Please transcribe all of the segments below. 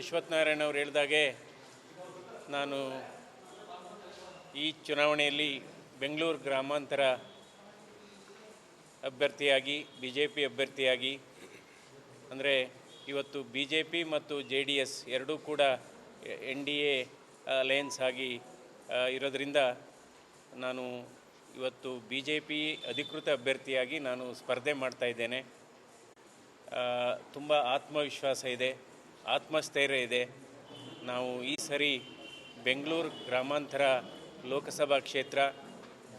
ಅಶ್ವಥ್ ನಾರಾಯಣ ಅವರು ಹೇಳಿದಾಗೆ ನಾನು ಈ ಚುನಾವಣೆಯಲ್ಲಿ ಬೆಂಗಳೂರು ಗ್ರಾಮಾಂತರ ಅಭ್ಯರ್ಥಿಯಾಗಿ BJP ಅಭ್ಯರ್ಥಿಯಾಗಿ ಅಂದರೆ ಇವತ್ತು BJP ಮತ್ತು JDS ಎರಡೂ ಕೂಡ NDA ಅಲಯನ್ಸ್ ಆಗಿ ಇರೋದರಿಂದ ನಾನು ಇವತ್ತು BJP ಅಧಿಕೃತ ಅಭ್ಯರ್ಥಿಯಾಗಿ ನಾನು ಸ್ಪರ್ಧೆ ಮಾಡ್ತಾ ಇದ್ದೇನೆ. ತುಂಬ ಆತ್ಮವಿಶ್ವಾಸ ಇದೆ, ಆತ್ಮಸ್ಥೈರ್ಯ ಇದೆ. ನಾವು ಈ ಸರಿ ಬೆಂಗಳೂರು ಗ್ರಾಮಾಂತರ ಲೋಕಸಭಾ ಕ್ಷೇತ್ರ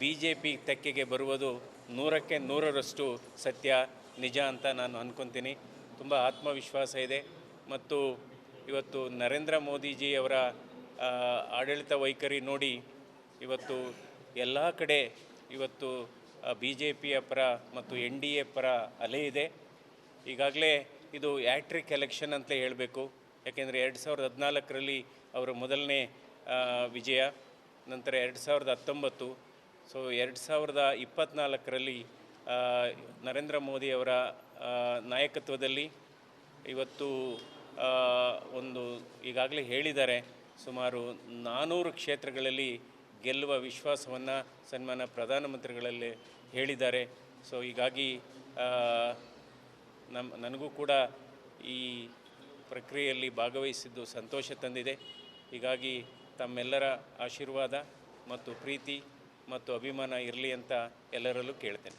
BJP ತೆಕ್ಕೆಗೆ ಬರುವುದು 100ಕ್ಕೆ 100ರಷ್ಟು ಸತ್ಯ ನಿಜ ಅಂತ ನಾನು ಅಂದ್ಕೊತೀನಿ. ತುಂಬ ಆತ್ಮವಿಶ್ವಾಸ ಇದೆ ಮತ್ತು ಇವತ್ತು ನರೇಂದ್ರ ಮೋದಿಜಿಯವರ ಆಡಳಿತ ವೈಖರಿ ನೋಡಿ ಇವತ್ತು ಎಲ್ಲ ಕಡೆ ಇವತ್ತು BJPಯ ಪರ ಮತ್ತು NDA ಪರ ಅಲೆ ಇದೆ. ಈಗಾಗಲೇ ಇದು ಹ್ಯಾಟ್ರಿಕ್ ಎಲೆಕ್ಷನ್ ಅಂತ ಹೇಳಬೇಕು. ಯಾಕೆಂದರೆ 2014ರಲ್ಲಿ ಅವರ ಮೊದಲನೇ ವಿಜಯ, ನಂತರ 2019, ಸೊ 2024ರಲ್ಲಿ ನರೇಂದ್ರ ಮೋದಿಯವರ ನಾಯಕತ್ವದಲ್ಲಿ ಇವತ್ತು ಒಂದು ಈಗಾಗಲೇ ಹೇಳಿದ್ದಾರೆ ಸುಮಾರು 400 ಕ್ಷೇತ್ರಗಳಲ್ಲಿ ಗೆಲ್ಲುವ ವಿಶ್ವಾಸವನ್ನು ಸನ್ಮಾನ್ಯ ಪ್ರಧಾನಮಂತ್ರಿಗಳಲ್ಲಿ ಹೇಳಿದ್ದಾರೆ. ಸೊ ಹೀಗಾಗಿ ನನಗೂ ಕೂಡ ಈ ಪ್ರಕ್ರಿಯೆಯಲ್ಲಿ ಭಾಗವಹಿಸಿದ್ದು ಸಂತೋಷ ತಂದಿದೆ. ಹೀಗಾಗಿ ತಮ್ಮೆಲ್ಲರ ಆಶೀರ್ವಾದ ಮತ್ತು ಪ್ರೀತಿ ಮತ್ತು ಅಭಿಮಾನ ಇರಲಿ ಅಂತ ಎಲ್ಲರಲ್ಲೂ ಕೇಳ್ತೇನೆ.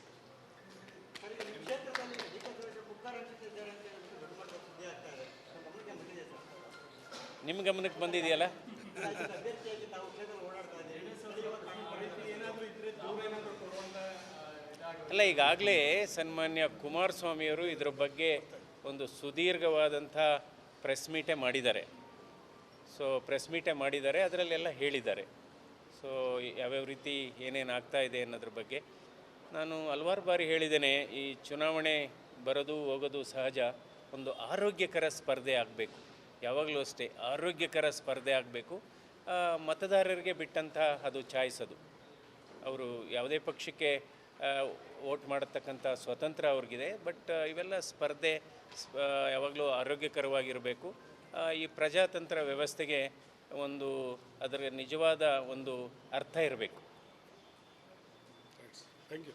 ನಿಮ್ಮ ಗಮನಕ್ಕೆ ಬಂದಿದೆಯಲ್ಲ? ಅಲ್ಲ, ಈಗಾಗಲೇ ಸನ್ಮಾನ್ಯ ಕುಮಾರಸ್ವಾಮಿಯವರು ಇದರ ಬಗ್ಗೆ ಒಂದು ಸುದೀರ್ಘವಾದಂಥ ಪ್ರೆಸ್ ಮೀಟೇ ಮಾಡಿದ್ದಾರೆ. ಅದರಲ್ಲೆಲ್ಲ ಹೇಳಿದ್ದಾರೆ. ಸೊ ಯಾವ್ಯಾವ ರೀತಿ ಏನೇನು ಆಗ್ತಾ ಇದೆ ಅನ್ನೋದ್ರ ಬಗ್ಗೆ ನಾನು ಹಲವಾರು ಬಾರಿ ಹೇಳಿದ್ದೇನೆ. ಈ ಚುನಾವಣೆ ಬರೋದು ಹೋಗೋದು ಸಹಜ. ಒಂದು ಆರೋಗ್ಯಕರ ಸ್ಪರ್ಧೆ ಆಗಬೇಕು, ಯಾವಾಗಲೂ ಅಷ್ಟೇ ಆರೋಗ್ಯಕರ ಸ್ಪರ್ಧೆ ಆಗಬೇಕು. ಮತದಾರರಿಗೆ ಬಿಟ್ಟಂಥ ಅದು ಚಾಯ್ಸ್, ಅದು ಅವರು ಯಾವುದೇ ಪಕ್ಷಕ್ಕೆ ವೋಟ್ ಮಾಡತಕ್ಕಂಥ ಸ್ವತಂತ್ರ ಅವ್ರಿಗಿದೆ. ಬಟ್ ಇವೆಲ್ಲ ಸ್ಪರ್ಧೆ ಯಾವಾಗಲೂ ಆರೋಗ್ಯಕರವಾಗಿರಬೇಕು. ಈ ಪ್ರಜಾತಂತ್ರ ವ್ಯವಸ್ಥೆಗೆ ಒಂದು ಅದರ ನಿಜವಾದ ಒಂದು ಅರ್ಥ ಇರಬೇಕು. Thank you.